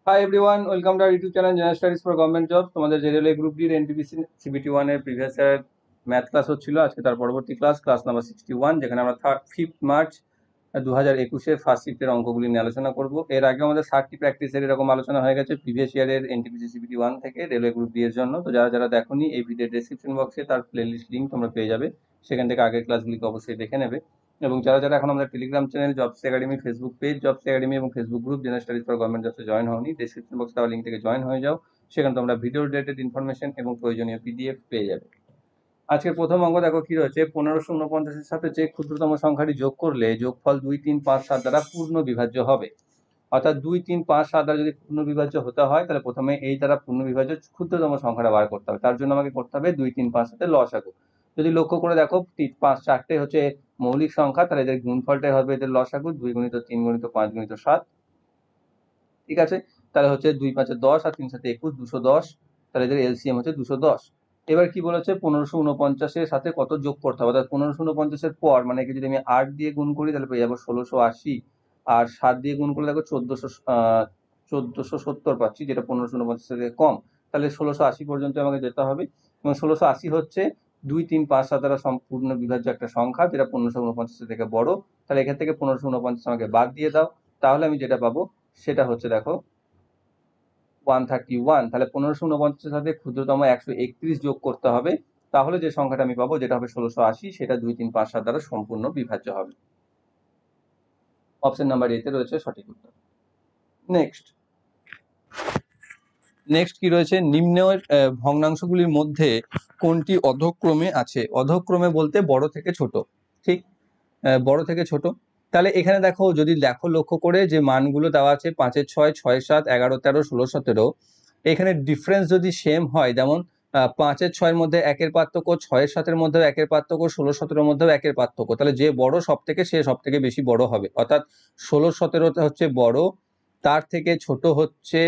Hi everyone, welcome to our YouTube channel general Studies for government job. তোমাদের যে railway group ডির NTPC CBT 1 এর previous year math class হচ্ছিল। আজকে তার পরবর্তী ক্লাস নাম্বার 61, যেখানে আমরা 5th মার্চ 2021 ফার্স্ট শিফটের অঙ্কগুলি নিয়ে আলোচনা করব। এর আগে আমাদের 60টি প্র্যাকটিসের এরকম আলোচনা হয়ে গেছে প্রিভিয়াস ইয়ারের এনটিপিসি সিবিটি 1 থেকে রেলওয়ে গ্রুপ ডি এর জন্য। তো যারা যারা দেখোনি, এই ভিডিওর ডেসক্রিপশন বক্সে তার প্লেলিস্ট লিঙ্ক তোমরা পেয়ে যাবে, সেখান থেকে আগের ক্লাসগুলিকে অবশ্যই দেখে নেবে। এবং যারা যারা এখন আমাদের Telegram channel Jobs Academy, Facebook page Jobs Academy এবং Facebook group General Studies for government জবসে জয়েন হওনি, ডেসক্রিপশন বক্সে দেওয়া লিঙ্ক থেকে জয়েন হয়ে যাও। সেখানে তোমরা ভিডিও রিলেটেড ইনফরমেশন এবং প্রয়োজনীয় পিডিএফ পেয়ে যাবে। আজকের প্রথম অঙ্ক দেখো কি রয়েছে। 1549-এর সাথে যে ক্ষুদ্রতম সংখ্যাটি যোগ করলে যোগফল 2, 3, 5, 7 দ্বারা পূর্ণ বিভাজ্য হবে। অর্থাৎ 2, 3, 5, 7 দ্বারা যদি পূর্ণ বিভাজ্য হতে হয়, তাহলে প্রথমে এই দ্বারা পূর্ণ বিভাজ্য ক্ষুদ্রতম সংখ্যাটা বার করতে হবে। তার জন্য আমাকে করতে হবে 2, 3, 5 সাথে লসাগু। যদি লক্ষ্য করে দেখো, 5, 4টে হচ্ছে মৌলিক সংখ্যা, তাহলে এদের গুণফলটাই হবে এদের লসাগু। 2 গুণিত 3 গুণিত 5 গুণিত 7, ঠিক আছে। তাহলে হচ্ছে 2 5 10 আর 3 7 21, 210। তাহলে এদের এলসিএম হচ্ছে 210। এবার কি বলেছে, 1549-এর সাথে কত যোগ করতে হবে। অর্থাৎ 1549-এর পর মানে একে যদি আমি 8 দিয়ে গুণ করি, তাহলে পেয়ে যাবো 1680, আর 7 দিয়ে গুণ করলে দেখো 1470 পাচ্ছি, যেটা 1549 থেকে কম। তাহলে 1680 পর্যন্ত আমাকে যেতে হবে, এবং 1680 হচ্ছে 2, 3, 5, 7 দ্বারা সম্পূর্ণ বিভাজ্য একটা সংখ্যা, যেটা 1549 থেকে বড়। তাহলে এখান থেকে 1549 আমাকে বাদ দিয়ে দাও, তাহলে আমি যেটা পাবো সেটা হচ্ছে দেখো 131। তাহলে 1549-এর সাথে ক্ষুদ্রতম 131 যোগ করতে হবে, তাহলে যে সংখ্যাটা আমি পাবো, যেটা হবে 1680, সেটা 2, 3, 5, 7 দ্বারা সম্পূর্ণ বিভাজ্য হবে। অপশন নাম্বার এতে রয়েছে সঠিক উত্তর। নেক্সট কি রয়েছে, নিম্নের ভগ্নাংশগুলির মধ্যে কোনটি অধক্রমে আছে। অধক্রমে বলতে বড় থেকে ছোট, ঠিক, বড় থেকে ছোট। তাহলে এখানে দেখো, যদি লক্ষ্য করে যে মানগুলো দেওয়া আছে 5, 6, 6, 7, 11, 13, 16, 17, এখানে ডিফারেন্স যদি সেম হয়, যেমন 5, 6-এর মধ্যে 1-এর পার্থক্য, 6, 7-এর মধ্যেও 1-এর পার্থক্য, 16, 17-এর মধ্যেও 1-এর পার্থক্য, তাহলে যে বড় সব থেকে সে সব থেকে বেশি বড় হবে। অর্থাৎ 16, 17 হচ্ছে বড়, তার থেকে ছোট হচ্ছে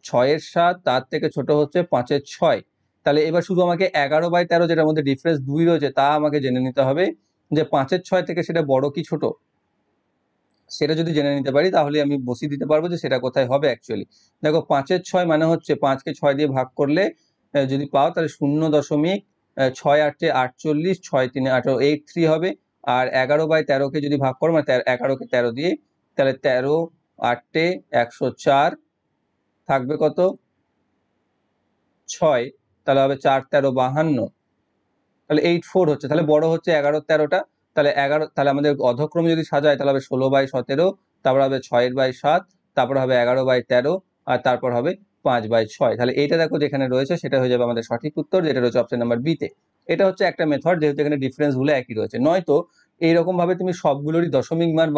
6-এর 7, তার থেকে ছোট হচ্ছে 5-এর 6। তাহলে এবার শুধু আমাকে 11/13, যেটার মধ্যে ডিফারেন্স 2 রয়েছে, তা আমাকে জেনে নিতে হবে যে 5-এর 6 থেকে সেটা বড় কি ছোট। সেটা যদি জেনে নিতে পারি, তাহলে আমি বসিয়ে দিতে পারবো যে সেটা কোথায় হবে অ্যাকচুয়ালি। দেখো, 5-এর 6 মানে হচ্ছে 5কে 6 দিয়ে ভাগ করলে যদি পাও, তাহলে 0.6 48, 6 3 18, 83 হবে। আর 11/13-কে যদি ভাগ করো, মানে 11-কে 13 দিয়ে, তাহলে 13 8 104, থাকবে কত 6, তাহলে হবে 4 13 52, তাহলে 84 হচ্ছে। তাহলে বড় হচ্ছে 11-13টা। তাহলে 11, তাহলে আমাদের অধক্রমে যদি সাজায়, তাহলে হবে 16/17, তারপর হবে 6/7, তারপর হবে 11/13, আর তারপর হবে 5/6। তাহলে এইটা দেখো যেখানে রয়েছে, সেটা হয়ে যাবে আমাদের সঠিক উত্তর, যেটা রয়েছে অপশন নাম্বার বিতে। এটা হচ্ছে একটা মেথড, যেহেতু এখানে ডিফারেন্স গুলো একই রয়েছে। নয়তো এইরকম ভাবে তুমি সবগুলোরই দশমিক মান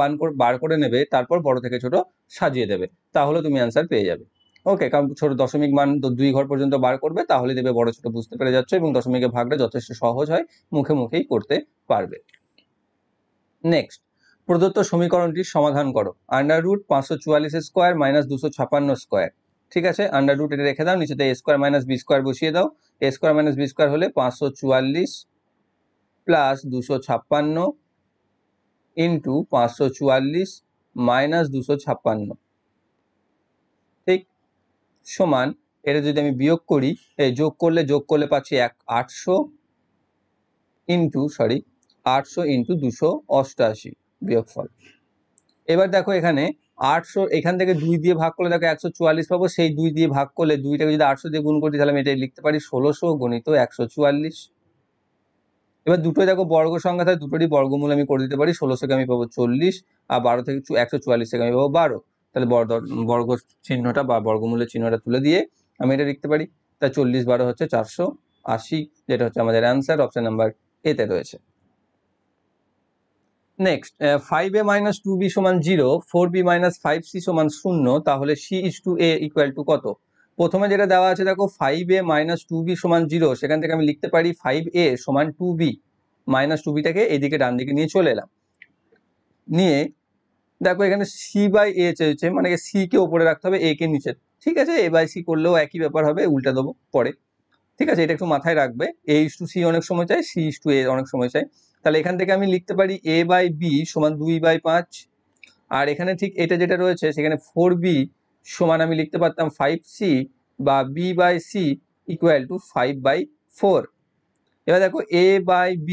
বার করে নেবে, তারপর বড় থেকে ছোট সাজিয়ে দেবে, তাহলে তুমি অ্যান্সার পেয়ে যাবে। ওকে, কারণ ছোট দশমিক মান 2 ঘর পর্যন্ত বার করবে, তাহলে দেবে বড় ছোট বুঝতে পেরে যাচ্ছে, এবং দশমিকের ভাগটা যথেষ্ট সহজ হয়, মুখে মুখেই করতে পারবে। নেক্সট, প্রদত্ত সমীকরণটির সমাধান করো। √544 মাইনাস 256 ঠিক আছে, আন্ডার রুট এটা রেখে দাও, নিচেতে a square minus B square বসিয়ে দাও। a square minus B square হলে 544 প্লাস 256 ইন্টু 544 মাইনাস 256, ঠিক, সমান, এটা যদি আমি বিয়োগ করি, যোগ করলে পাচ্ছি 800 ইন্টু 288 বিয়োগফল। এবার দেখো এখানে 800, এখান থেকে 2 দিয়ে ভাগ করলে দেখো 144 পাবো। সেই 2 দিয়ে ভাগ করলে, 2টাকে যদি 800 দিয়ে গুণ করি, তাহলে আমি এটাই লিখতে পারি 1600 গুণিত 144। এবার দুটোই দেখো বর্গ সংখ্যা, তাহলে দুটোরই বর্গমূল আমি করে দিতে পারি। 1600-কে আমি পাবো 40, আর 12 থেকে 144 থেকে আমি পাবো 12। তাহলে বর্গ চিহ্নটা বা বর্গমূলের চিহ্নটা তুলে দিয়ে আমি এটা লিখতে পারি। তাই 40 12 হচ্ছে 480, যেটা হচ্ছে আমাদের অ্যান্সার, অপশন নাম্বার এতে রয়েছে। নেক্সট, 5a মাইনাস 2b সমান 0, 4b মাইনাস 5c সমান 0, তাহলে c/a ইকুয়াল টু কত। প্রথমে যেটা দেওয়া আছে দেখো, 5a মাইনাস 2b সমান 0, সেখান থেকে আমি লিখতে পারি 5a সমান 2b, মাইনাস 2bটাকে এইদিকে ডান দিকে নিয়ে চলে এলাম। নিয়ে দেখো এখানে c/a চেয়েছে, মানে c কে ওপরে রাখতে হবে, a কে নিচে, ঠিক আছে। a/c করলেও একই ব্যাপার হবে, উল্টে দেবো পরে, ঠিক আছে। এটা একটু মাথায় রাখবে, a/c অনেক সময় চাই, c/a অনেক সময় চাই। তাহলে এখান থেকে আমি লিখতে পারি a/b সমান 2/5, আর এখানে ঠিক এটা যেটা রয়েছে, সেখানে 4b সমান আমি লিখতে পারতাম 5c বা b/c ইকুয়াল টু 5/4। এবার দেখো a/b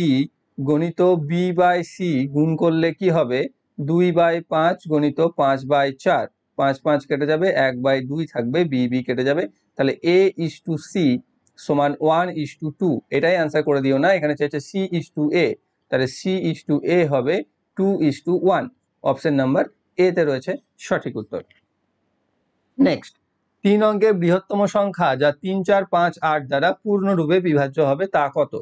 গণিত b/c গুণ করলে কি হবে, 2/5 গণিত 5/4, 5 5 কেটে যাবে, 1/2 থাকবে, b কেটে যাবে, তাহলে a/c সমান 1:2। এটাই অ্যান্সার করে দিও না, এখানে চেয়েছে c/a, তাহলে c/a হবে 2:1। অপশন নাম্বার এ তে রয়েছে সঠিক উত্তর। নেক্সট, 3 অঙ্কের বৃহত্তম সংখ্যা যা 3 4 5 8 দ্বারা পূর্ণরূপে বিভাজ্য হবে তা কত?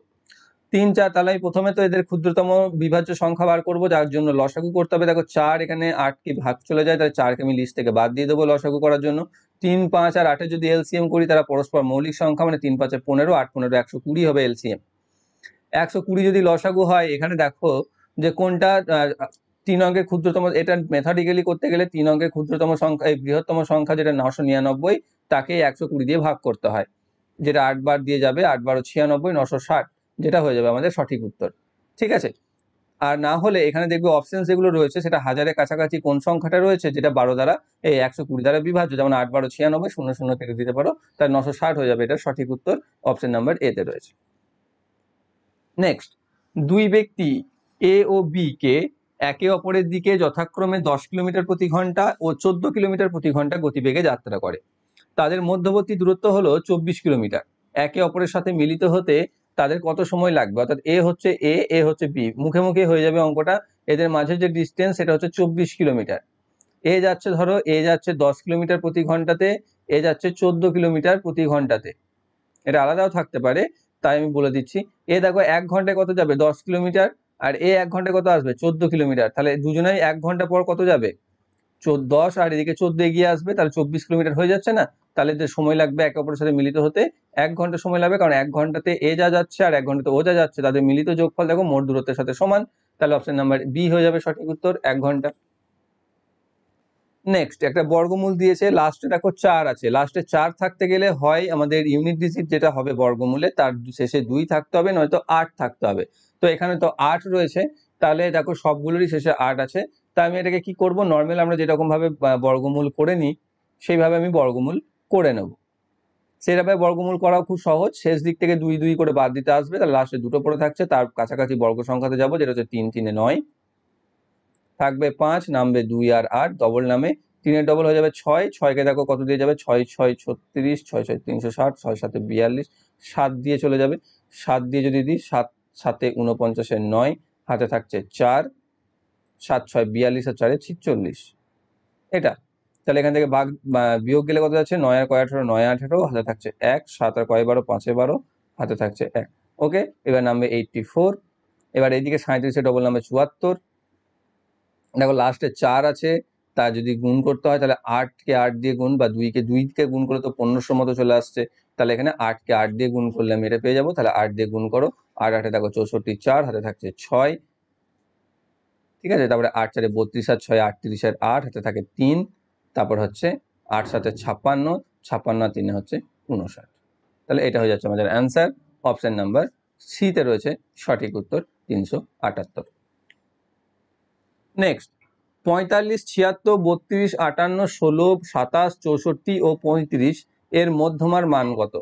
3 4, তাহলে আমি প্রথমে তো এদের ক্ষুদ্রতম বিভাজ্য সংখ্যা বার করবো, যার জন্য লসাগু করতে হবে। দেখো 4 এখানে 8 কি ভাগ চলে যায়, তাহলে 4 কে আমি লিস্ট থেকে বাদ দিয়ে দেবো লসাগু করার জন্য। 3 5 আর 8 যদি এলসিএম করি তারা পরস্পর মৌলিক সংখ্যা, মানে 3 5 15, 8 15 120 হবে এলসিএম। 120 যদি লসাগু হয়, এখানে দেখো যে কোনটা 3 অঙ্কের ক্ষুদ্রতম, এটা মেথডিক্যালি করতে গেলে 3 অঙ্কের ক্ষুদ্রতম সংখ্যা, এই বৃহত্তম সংখ্যা যেটা 999, তাকে 120 দিয়ে ভাগ করতে হয়, যেটা 8 বার দিয়ে যাবে, 8 12 96, 960, যেটা হয়ে যাবে আমাদের সঠিক উত্তর। ঠিক আছে, আর না হলে এখানে দেখবে অপশন যেগুলো রয়েছে সেটা হাজারের কাছাকাছি কোন সংখ্যাটা রয়েছে যেটা 12 দ্বারা, এই 120 দ্বারা বিভাজ্য, যেমন 8 12 96, 0 0 কেটে দিতে পারো, তার 960 হয়ে যাবে। এটা সঠিক উত্তর অপশন নাম্বার এ তে রয়েছে। নেক্সট, দুই ব্যক্তি এ ও বি কে একে অপরের দিকে যথাক্রমে 10 কিলোমিটার প্রতি ঘন্টা ও 14 কিলোমিটার প্রতি ঘন্টা গতিবেগে যাত্রা করে। তাদের মধ্যবর্তী দূরত্ব হলো 24 কিলোমিটার। একে অপরের সাথে মিলিত হতে তাদের কত সময় লাগবে? অর্থাৎ এ হচ্ছে এ হচ্ছে বি, মুখে মুখে হয়ে যাবে অঙ্কটা। এদের মাঝে যে ডিস্টেন্স সেটা হচ্ছে 24 কিলোমিটার। এ যাচ্ছে, ধরো এ যাচ্ছে 10 কিলোমিটার প্রতি ঘন্টাতে, এ যাচ্ছে 14 কিলোমিটার প্রতি ঘন্টাতে। এটা আলাদাও থাকতে পারে, তাই আমি বলে দিচ্ছি। এ দেখো 1 ঘন্টায় কত যাবে? 10 কিলোমিটার। আর এ 1 ঘন্টায় কত আসবে? 14 কিলোমিটার। তাহলে দুজনেই 1 ঘন্টা পর কত যাবে? 10, আর এদিকে 14 এগিয়ে আসবে, তাহলে 24 কিলোমিটার হয়ে যাচ্ছে না? তাহলে এদের সময় লাগবে একে অপরের সাথে মিলিত হতে 1 ঘন্টা সময় লাগবে, কারণ 1 ঘন্টাতে এ যা যাচ্ছে আর 1 ঘন্টাতে ও যা যাচ্ছে, তাদের মিলিত যোগফল দেখো মোট দূরত্বের সাথে সমান। তাহলে অপশন নাম্বার বি হয়ে যাবে সঠিক উত্তর, 1 ঘন্টা। নেক্সট, একটা বর্গমূল দিয়েছে, লাস্টে দেখো 4 আছে। লাস্টে 4 থাকতে গেলে হয় আমাদের ইউনিট ডিজিট যেটা হবে বর্গমূলে, তার শেষে 2 থাকতে হবে, নয়তো 8 থাকতে হবে। তো এখানে তো 8 রয়েছে, তাহলে দেখো সবগুলোরই শেষে 8 আছে। তাই আমি এটাকে কি করব, নর্মাল আমরা যেরকম ভাবে বর্গমূল করে নিই সেইভাবে আমি বর্গমূল করে নেব। সেভাবে বর্গমূল করাও খুব সহজ। শেষ দিক থেকে 2 2 করে বাদ দিতে আসবে, তার লাস্টে 2টো পড়ে থাকছে, তার কাছাকাছি বর্গ সংখ্যাতে যাবো, যেটা হচ্ছে 3 3 9, থাকবে 5, নামবে 2 আর 8, ডবল নামে 3 এর ডবল হয়ে যাবে 6, 6 কে দেখো কত দিয়ে যাবে, 6 6 36, 6 6 360, 6 7 42, 7 দিয়ে চলে যাবে। 7 দিয়ে যদি দিই, 7 7 49 এর 9, হাতে থাকছে 4, 7 6 42 আর 4 46, এটা। তাহলে এখান থেকে ভাগ বিয়োগ গেলে কত যাচ্ছে, 9 আর কয় 18, 9 18, হাতে থাকছে 1, 7 আর কয় 12, 5 12, হাতে থাকছে 1। ওকে, এবার নামবে 84। এবার এইদিকে 37 এর ডবল নামবে 74। দেখো লাস্টে 4 আছে, তা যদি গুণ করতে হয় তাহলে 8 কে 8 দিয়ে গুণ, বা 2 কে 2 দিয়ে গুণ করলে তো 1500 মতো চলে আসছে। তাহলে এখানে 8 কে 8 দিয়ে গুণ করলে আমি এটা পেয়ে যাবো। তাহলে 8 দিয়ে গুণ করো, 8 8 দেখো 64, 4 হাতে থাকছে 6, ঠিক আছে। তারপরে 8 4 32 আর 6 38 আর 8 হাতে থাকে 3, তারপর হচ্ছে 8 7 56, 56 আর 3 হচ্ছে 59। তাহলে এটা হয়ে যাচ্ছে আমাদের অ্যান্সার। অপশন নাম্বার সি তে রয়েছে সঠিক উত্তর, 378। নেক্সট, 45 76 32 58 16 27 64 ও 35 এর মধ্যমার মান কত?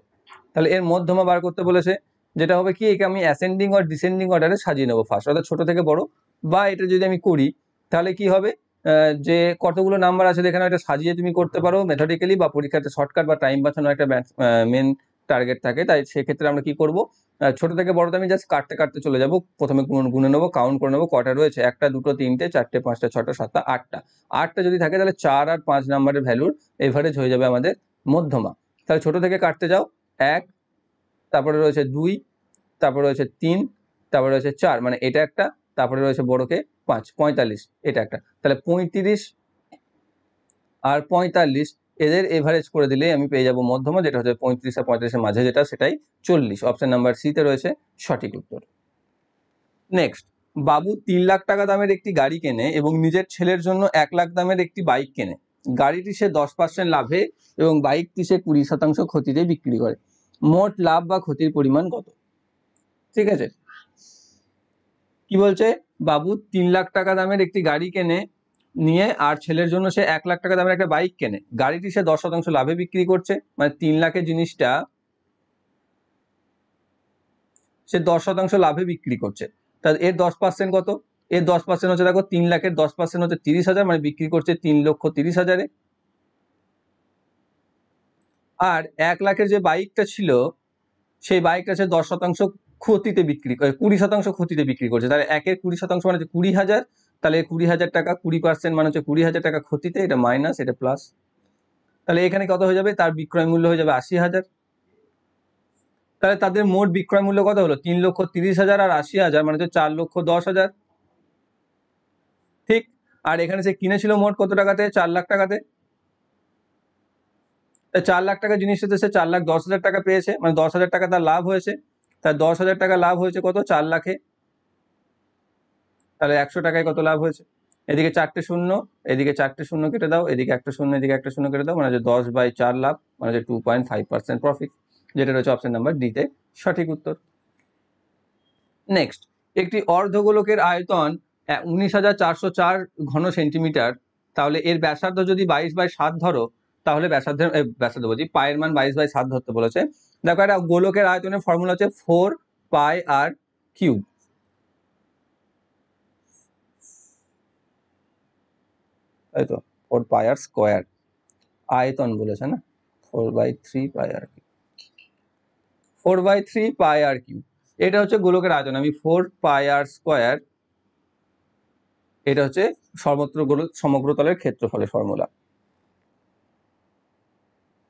তাহলে এর মধ্যমা বার করতে বলেছে, যেটা হবে কি, একে আমি অ্যাসেন্ডিং আর ডিসেন্ডিং অর্ডারে সাজিয়ে নেবো ফার্স্ট, অর্থাৎ ছোট থেকে বড়। বা এটা যদি আমি করি তাহলে কি হবে, যে কতগুলো নাম্বার আছে এখানে, এটা সাজিয়ে তুমি করতে পারো মেথডিক্যালি, বা পরীক্ষাতে শর্টকাট বা টাইম বাঁচানোর একটা মেন টার্গেট থাকে। তাই সেক্ষেত্রে আমরা কি করব, ছোট থেকে বড়তে আমি জাস্ট কাটতে কাটতে চলে যাব। প্রথমে গুনে নেবো, কাউন্ট করে নেবো কটা রয়েছে, 1টা 2টো 3টে 4টে 5টা 6টা 7টা 8টা। 8টা যদি থাকে তাহলে 4 আর 5 নাম্বারের ভ্যালুর এভারেজ হয়ে যাবে আমাদের মধ্যমা। তাহলে ছোট থেকে কাটতে যাও, 1, তারপরে রয়েছে 2, তারপরে রয়েছে 3, তারপরে রয়েছে 4, মানে এটা একটা, তারপরে রয়েছে বড়কে 5, 45, এটা একটা। তাহলে 35 আর 45 এদের এভারেজ করে দিলে আমি পেয়ে যাব মধ্যমা, যেটা হচ্ছে 35 আর 45-এর মাঝে যেটা, সেটাই 40। অপশন নাম্বার সি তে রয়েছে সঠিক উত্তর। নেক্সট, বাবু 3 লাখ টাকা দামের একটি গাড়ি কেনে এবং নিজের ছেলের জন্য 1 লাখ দামের একটি বাইক কেনে। গাড়িটি সে 10% লাভে এবং বাইকটি সে 20% ক্ষতিতে বিক্রি করে। মোট লাভ বা ক্ষতির পরিমাণ কত? ঠিক আছে, কি বলছে, বাবু 3 লাখ টাকা দামের একটি গাড়ি কেনে, নিয়ে আর ছেলের জন্য সে 1 লাখ টাকা দামের একটা বাইক কেনে, গাড়িটি সে 10% লাভে বিক্রি করছে, মানে 3 লাখের জিনিসটা সে 10% লাভে বিক্রি করছে। তাহলে এর 10% কত? এর 10% হচ্ছে, দেখো 3 লাখের 10% হচ্ছে 30,000, মানে বিক্রি করছে 3,30,000-এ। আর 1 লাখের যে বাইকটা ছিল সেই বাইকটা সে 10% ক্ষতিতে বিক্রি করে, 20% ক্ষতিতে বিক্রি করছে। তাহলে 1/20% মানে হচ্ছে 20,000। তাহলে 20,000 টাকা, 20% মানে হচ্ছে 20,000 টাকা ক্ষতিতে, এটা মাইনাস, এটা প্লাস। তাহলে এখানে কত হয়ে যাবে? তার বিক্রয় মূল্য হয়ে যাবে 80,000। তাহলে তাদের মোট বিক্রয় মূল্য কত হলো? 3,30,000 আর 80,000 মানে হচ্ছে 4,10,000। ঠিক। আর এখানে সে কিনেছিল মোট কত টাকাতে? 4 লাখ টাকাতে। 4 লাখ টাকা জিনিসটাতে সে 4,10,000 টাকা পেয়েছে, মানে 10,000 টাকা তার লাভ হয়েছে। তার 10,000 টাকা লাভ হয়েছে কত? 4 লাখে। তাহলে 100 টাকায় কত লাভ হয়েছে? এদিকে 4টে শূন্য, এদিকে 4টে শূন্য কেটে দাও, এদিকে একটা শূন্য, এদিকে একটা শূন্য কেটে দাও, মানে হচ্ছে 10/4 লাভ, মানে হচ্ছে 2.5% প্রফিট, যেটা রয়েছে অপশন নাম্বার ডিতে সঠিক উত্তর। নেক্সট, একটি অর্ধগোলকের আয়তন 19,404 ঘন সেন্টিমিটার, তাহলে এর ব্যাসার্ধ যদি 22/7 ধরো, তাহলে ব্যাসার্ধ বলছি, পায়ের মান 22/7 ধরতে বলেছে। দেখো, একটা গোলকের আয়তনের ফর্মুলা হচ্ছে 4πr³। তাই তো, 4πr², আয়তন বলেছে না, 4/3πr³। 4/3πr³, এটা হচ্ছে গোলকের আয়তন। আমি 4πr², এটা হচ্ছে সর্বত্র গোলক সমগ্র তলের ক্ষেত্রফলের ফর্মুলা।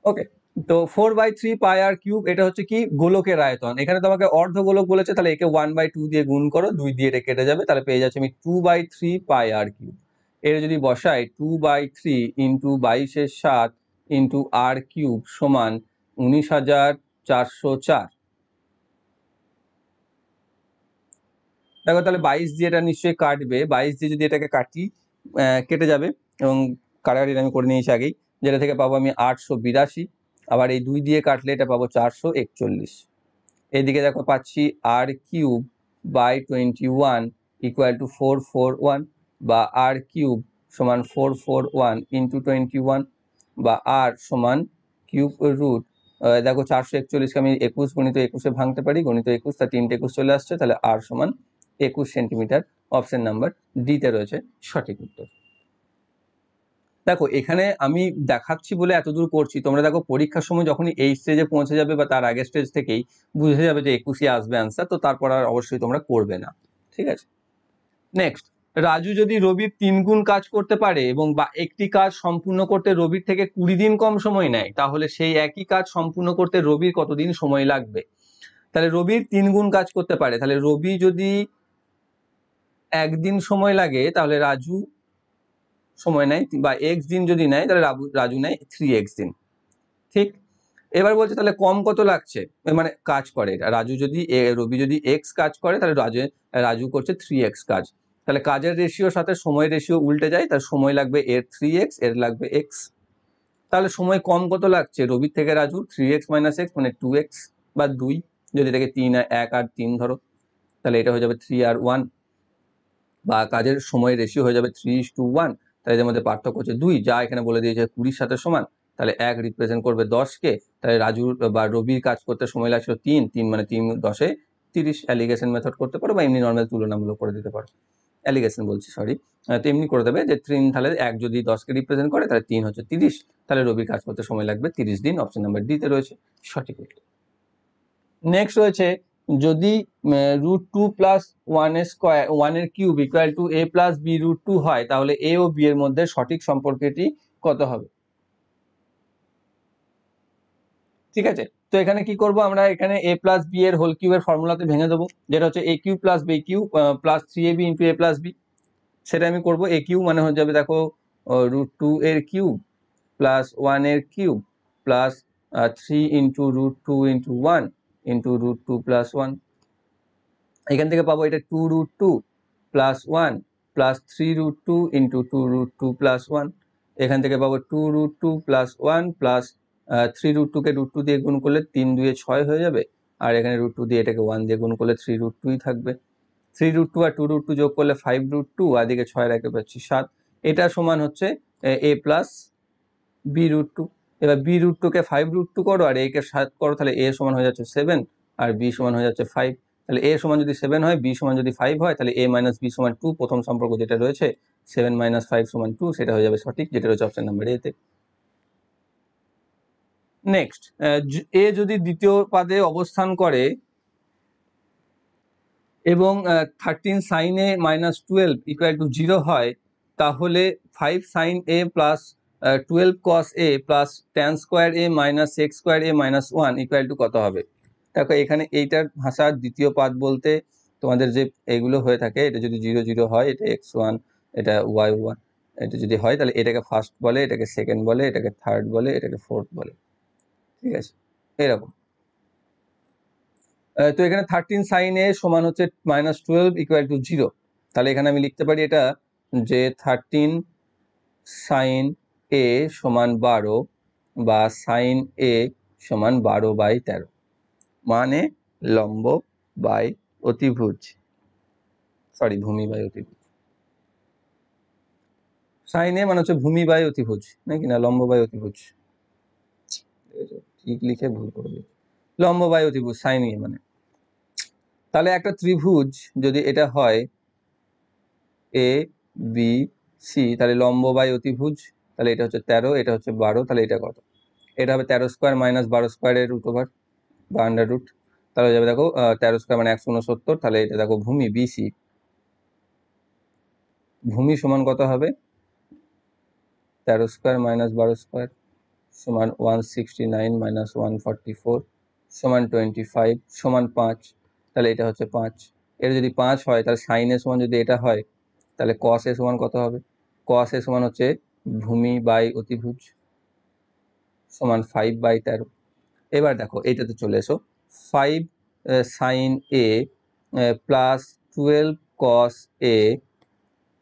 ওকে, তো 4/3πr³, এটা হচ্ছে কি? গোলকের আয়তন। এখানে তোমাকে অর্ধ গোলক বলেছে, তাহলে একে 1/2 দিয়ে গুণ করো, 2 দিয়ে এটা কেটে যাবে, তাহলে পেয়ে যাচ্ছে আমি 2/3πr³। এটা যদি বসাই, 2/3 ইন্টু 22/7 ইন্টু r³ সমান 19,404। দেখো, তাহলে 22 দিয়ে এটা নিশ্চয়ই কাটবে, 22 দিয়ে যদি এটাকে কাটি, কেটে যাবে, এবং কাটাকাটি আমি করে নিয়েছি আগেই, যেটা থেকে পাবো আমি 882। আবার এই 2 দিয়ে কাটলে এটা পাবো 441। এদিকে দেখো পাচ্ছি r³/21 ইকুয়াল টু 441, বা r³ সমান 441 ইন্টু 21, বা r সমান কিউব রুট, দেখো 441কে আমি 21 গুণিত 21-এ ভাঙতে পারি, গুণিত 21, তার 3টে 21 চলে আসছে, তাহলে r সমান 21 সেন্টিমিটার। অপশন নাম্বার ডিতে রয়েছে সঠিক উত্তর। দেখো, এখানে আমি দেখাচ্ছি বলে এতদূর করছি, তোমরা দেখো পরীক্ষার সময় যখনই এই স্টেজে পৌঁছে যাবে বা তার আগের স্টেজ থেকেই বুঝে যাবে যে 21ই আসবে অ্যান্সার, তো তারপর আর অবশ্যই তোমরা করবে না। ঠিক আছে। নেক্সট, রাজু যদি রবির 3 গুণ কাজ করতে পারে এবং বা একটি কাজ সম্পূর্ণ করতে রবির থেকে 20 দিন কম সময় নেয়, তাহলে সেই একই কাজ সম্পূর্ণ করতে রবির কতদিন সময় লাগবে? তাহলে রবির 3 গুণ কাজ করতে পারে, তাহলে রবি যদি 1 দিন সময় লাগে, তাহলে রাজু সময় নেয়, বা x দিন যদি নেয়, তাহলে রাজু নেয় 3x দিন। ঠিক। এবার বলছে তাহলে কম কত লাগছে, মানে কাজ করে এটা, রাজু যদি রবি যদি x কাজ করে, তাহলে রাজু করছে 3x কাজ। তাহলে কাজের রেশিওর সাথে সময়ের রেশিও উল্টে যায়, তার সময় লাগবে এর 3x, এর লাগবে x। তাহলে সময় কম কত লাগছে রবির থেকে রাজুর? 3x - x মানে 2x বা 2, যদি এটাকে 1 আর 3 ধরো, তাহলে এটা হয়ে যাবে 3 আর 1, বা কাজের সময়ের রেশিও হয়ে যাবে 3:1। তাহলে এদের মধ্যে পার্থক্য হচ্ছে 2, যা এখানে বলে দিয়েছে 20-র সাথে সমান। তাহলে 1 রিপ্রেজেন্ট করবে 10কে, তাহলে রাজুর বা রবির কাজ করতে সময় লাগছিল 3 মানে 3 10-এ 30। অ্যালিগেশন মেথড করতে পারো, বা এমনি নর্মাল তুলনামূলক করে দিতে পারো, অ্যালিগেশন বলছি, সরি। তো এমনি করে দেবে যে 3, তাহলে 1 যদি 10কে রিপ্রেজেন্ট করে, তাহলে 3 হচ্ছে 30, তাহলে রবির কাজ করতে সময় লাগবে 30 দিন। অপশন নাম্বার ডিতে রয়েছে সঠিক উত্তর। নেক্সট রয়েছে, যদি √2 + 1^² ইকুয়াল টু a + b√2 হয়, তাহলে a ও b এর মধ্যে সঠিক সম্পর্কটি কত হবে? ঠিক আছে, তো এখানে কি করব আমরা? এখানে a + b এর হোল কিউবের ফর্মুলাতে ভেঙে দেবো, যেটা হচ্ছে a³ + b³ + 3ab × a + b। সেটা আমি করব। a³ মানে হয়ে যাবে, দেখো, √2 এর কিউব প্লাস 1 এর কিউব প্লাস 3 × √2 × 1 × √2 + 1। এখান থেকে পাবো এটা 2√2 + 1 + 3√2 × 2√2 + 1। এখান থেকে পাবো 2√2 + 1 + 3√2-কে √2 দিয়ে গুণ করলে 3 2 6 হয়ে যাবে, আর এখানে √2 দিয়ে এটাকে 1 দিয়ে গুণ করলে 3√2ই থাকবে। 3√2 আর 2√2 যোগ করলে 5√2, আর দিকে 6 রেখে পাচ্ছি 7। এটা সমান হচ্ছে a প্লাস b√2। এবার b√2 কে 5√2 করো আর a কে 7 করো, তাহলে a সমান হয়ে যাচ্ছে 7 আর b সমান হয়ে যাচ্ছে 5। তাহলে a সমান যদি 7 হয়, b সমান যদি 5 হয়, তাহলে a মাইনাস b সমান 2। প্রথম সম্পর্ক যেটা রয়েছে 7 মাইনাস 5 সমান 2, সেটা হয়ে যাবে সঠিক, যেটা রয়েছে অপশন নাম্বার এতে। নেক্সট, a যদি দ্বিতীয় পাদে অবস্থান করে এবং 13 sin a minus 12 equal to 0 হয়, তাহলে 5 sin a plus 12 cos a plus tan square a minus sec square a minus 1 equal to কত হবে? দেখো এখানে এইটার ভাষার দ্বিতীয় পাদ বলতে তোমাদের যে এগুলো হয়ে থাকে, এটা যদি 0 0 হয়, এটা x1, এটা y1, এটা যদি হয় তাহলে এটাকে ফার্স্ট বলে, এটাকে সেকেন্ড বলে, এটাকে থার্ড বলে, এটাকে ফোর্থ বলে। ঠিক আছে, এরকম। তো এখানে 13 sin a সমান হচ্ছে মাইনাস 12 ইকুয়াল টু 0। তাহলে এখানে আমি লিখতে পারি এটা যে 13 sin a সমান 12 বা sin a সমান 12/13, মানে লম্ব বাই অতিভুজ, সরি ভূমি বাই অতিভুজ। sin a মানে হচ্ছে ভূমি বাই অতিভুজ, নাকি না লম্ব বাই অতিভুজ? ঠিক লিখে ভুল করে দিই, লম্ব বাই অতিভুজ sin a মানে। তাহলে একটা ত্রিভুজ যদি এটা হয় এ বি সি, তাহলে লম্ব বাই অতিভুজ, তাহলে এটা হচ্ছে 13, এটা হচ্ছে 12, তাহলে এটা কত? এটা হবে 13 স্কোয়ার মাইনাস 12 স্কোয়ারের রুট ওভার বা আন্ডার রুট। তাহলে হয়ে যাবে দেখো 13 স্কোয়ার মানে 169। তাহলে এটা দেখো ভূমি বিসি, ভূমি সমান কত হবে? 13 স্কোয়ার মাইনাস 12 স্কোয়ার সমান 169 মাইনাস 144 সমান 25 সমান 5। তাহলে এটা হচ্ছে 5। এটা যদি 5 হয়, তাহলে সাইন এ সমান যদি এটা হয়, তাহলে কস এ সমান কত হবে? কস এ সমান হচ্ছে ভূমি বাই অতিভুজ সমান 5/13। এবার দেখো এইটাতে চলে এসো, 5 সাইন এ প্লাস 12 কস এ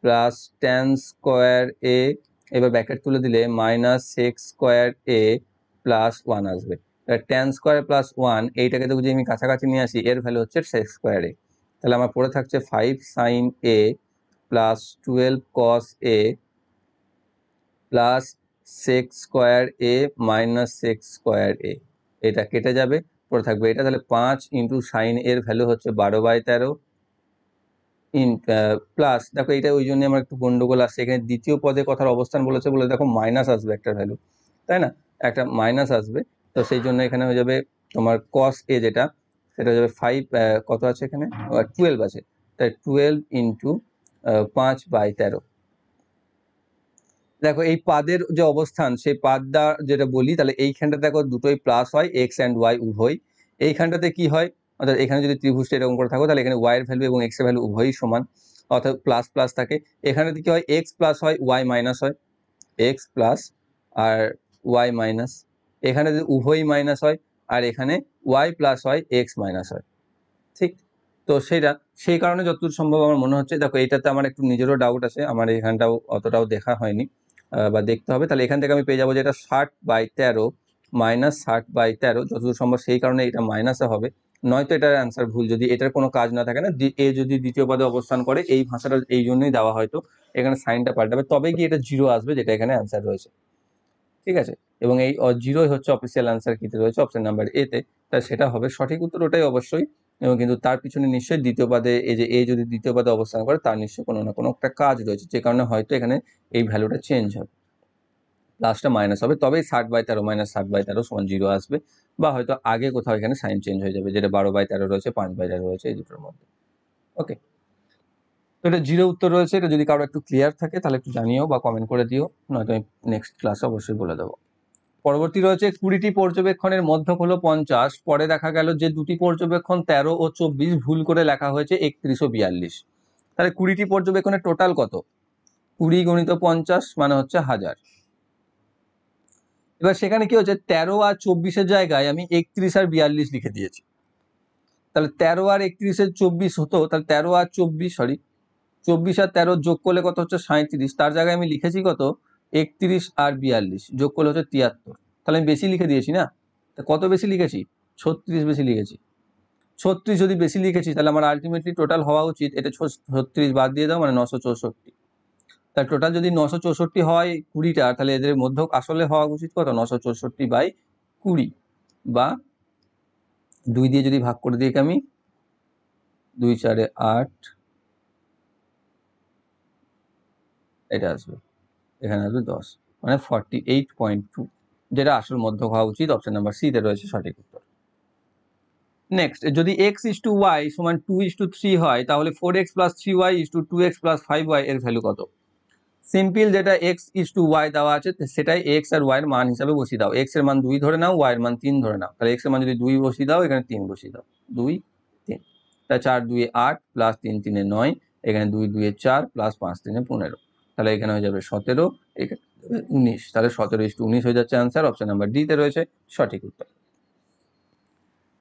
প্লাস ট্যান স্কোয়ার এ, এবার ব্র্যাকেট তুলে দিলে মাইনাস সেক্স স্কোয়ার এ প্লাস 1 আসবে। ট্যান স্কোয়ার প্লাস 1, এইটাকে তো যদি আমি কাছাকাছি নিয়ে আসি, এর ভ্যালু হচ্ছে সেক্স স্কোয়ার এ। তাহলে আমার পড়ে থাকছে 5 সাইন এ প্লাস 12 কস এ প্লাস সেক্স স্কোয়ার এ মাইনাস সেক্স স্কোয়ার এ। এটা কেটে যাবে, পড়ে থাকবে এটা। তাহলে 5 ইন্টু সাইন এর ভ্যালু হচ্ছে 12/13 প্লাস, দেখো এটা ওই জন্য আমার একটু গন্ডগোল আসছে, এখানে দ্বিতীয় পদে কথার অবস্থান বলেছে বলে দেখো মাইনাস আসবে একটা ভ্যালু, তাই না? একটা মাইনাস আসবে, তো সেই জন্য এখানে হয়ে যাবে তোমার কস এ যেটা, সেটা হয়ে যাবে 5, কত আছে এখানে 12 আছে, তাই 12 ইন্টু 5/13। দেখো এই পাদের যে অবস্থান, সেই পাদটা যেটা বলি, তাহলে এইখানটা দেখো দুটোই প্লাস হয়, এক্স অ্যান্ড ওয়াই উভয়। এইখানটাতে কি হয়, অর্থাৎ এখানে যদি ত্রিভুজটা এরকম করে থাকো, তাহলে এখানে ওয়াই এর ভ্যালু এবং এক্স এর ভ্যালু উভয়ই সমান, অর্থাৎ প্লাস প্লাস থাকে। এখানেতে কি হয়, এক্স প্লাস হয় ওয়াই মাইনাস হয়, এক্স প্লাস আর ওয়াই মাইনাস। এখানে যদি উভয়ই মাইনাস হয়, আর এখানে ওয়াই প্লাস হয় এক্স মাইনাস হয়, ঠিক? তো সেটা সেই কারণে যতদূর সম্ভব আমার মনে হচ্ছে, দেখো এটাতে আমার একটু নিজেরও ডাউট আছে, আমার এখানটাও অতটাও দেখা হয়নি বা দেখতে হবে। তাহলে এখান থেকে আমি পেয়ে যাবো যেটা 60/13 মাইনাস 60/13, যতদূর সম্ভব সেই কারণে এটা মাইনাসে হবে, নয়তো এটার অ্যান্সার ভুল যদি এটার কোনো কাজ না থাকে না। এ যদি দ্বিতীয় পদে অবস্থান করে, এই ভাষাটা এই জন্যই দেওয়া, হয়তো এখানে সাইনটা পাল্টাবে, তবে কি এটা 0 আসবে, যেটা এখানে অ্যান্সার রয়েছে। ঠিক আছে, এবং এই 0 হচ্ছে অফিসিয়াল অ্যান্সার কিতে রয়েছে অপশন নাম্বার এতে, তাই সেটা হবে সঠিক উত্তর, ওটাই অবশ্যই। এবং কিন্তু তার পিছনে নিশ্চয়ই দ্বিতীয় পাদে, এই যে এ যদি দ্বিতীয় পাদে অবস্থান করে, তার নিশ্চয়ই কোনো না কোনো একটা কাজ রয়েছে, যে কারণে হয়তো এখানে এই ভ্যালুটা চেঞ্জ হবে, প্লাসটা মাইনাস হবে, তবেই 60/13 মাইনাস 60/13 সমান 0 আসবে, বা হয়তো আগে কোথাও এখানে সাইন চেঞ্জ হয়ে যাবে, যেটা 12/13 রয়েছে, 5/13 রয়েছে, এই দুটোর মধ্যে। ওকে, তো এটা 0 উত্তর রয়েছে। এটা যদি কারো একটু ক্লিয়ার থাকে তাহলে একটু জানিও বা কমেন্ট করে দিও, নয়তো আমি নেক্সট ক্লাসে অবশ্যই বলে দেবো। পরবর্তী রয়েছে 20টি পর্যবেক্ষণের মধ্যক হলো 50, পরে দেখা গেল যে দুটি পর্যবেক্ষণ 13 ও 24 ভুল করে লেখা হয়েছে 31 ও 42। তাহলে 20টি পর্যবেক্ষণের টোটাল কত? 20 গুণিত 50 মানে হচ্ছে 1000। এবার সেখানে কি হচ্ছে, 13 আর 24-এর জায়গায় আমি 31 আর 42 লিখে দিয়েছি। তাহলে 13 আর 31-এর 24 হতো, তাহলে 13 আর 24, সরি 24 আর 13 যোগ করলে কত হচ্ছে 37, তার জায়গায় আমি লিখেছি কত 31 আর 42 যোগ করলে হচ্ছে 73। তাহলে আমি বেশি লিখে দিয়েছি না, তা কত বেশি লিখেছি? 36 বেশি লিখেছি। 36 যদি বেশি লিখেছি, তাহলে আমার আলটিমেটলি টোটাল হওয়া উচিত, এটা 36 বাদ দিয়ে দাও মানে 964। তাহলে টোটাল যদি 964 হয় 20টা, তাহলে এদের মধ্যে আসলে হওয়া উচিত কত? 964/20, বা 2 দিয়ে যদি ভাগ করে দিই আমি, 2 4 8, এটা আসবে, এখানে আসবে 10, মানে 48.2, যেটা আসল মধ্যক হওয়া উচিত। অপশন নাম্বার সি তে রয়েছে সঠিক উত্তর। নেক্সট, যদি x/y সমান 2/3 হয়, তাহলে 4x + 3y = 2x + 5y এর ভ্যালু কত? সিম্পল, যেটা x/y দেওয়া আছে সেটাই x আর y এর মান হিসাবে বসিয়ে দাও। x এর মান 2 ধরে নাও, y এর মান 3 ধরে নাও। তাহলে x এর মান যদি 2 বসিয়ে দাও, এখানে 3 বসিয়ে দাও, 2 3, তাহলে 4 2 8 + 3 3 9, এখানে 2 2 4 + 5 3 15, তাহলে এখানে হয়ে যাবে 17, এখানে 19, তাহলে 17/19 হয়ে যাচ্ছে আনসার। অপশন নাম্বার ডি তে রয়েছে সঠিক উত্তর।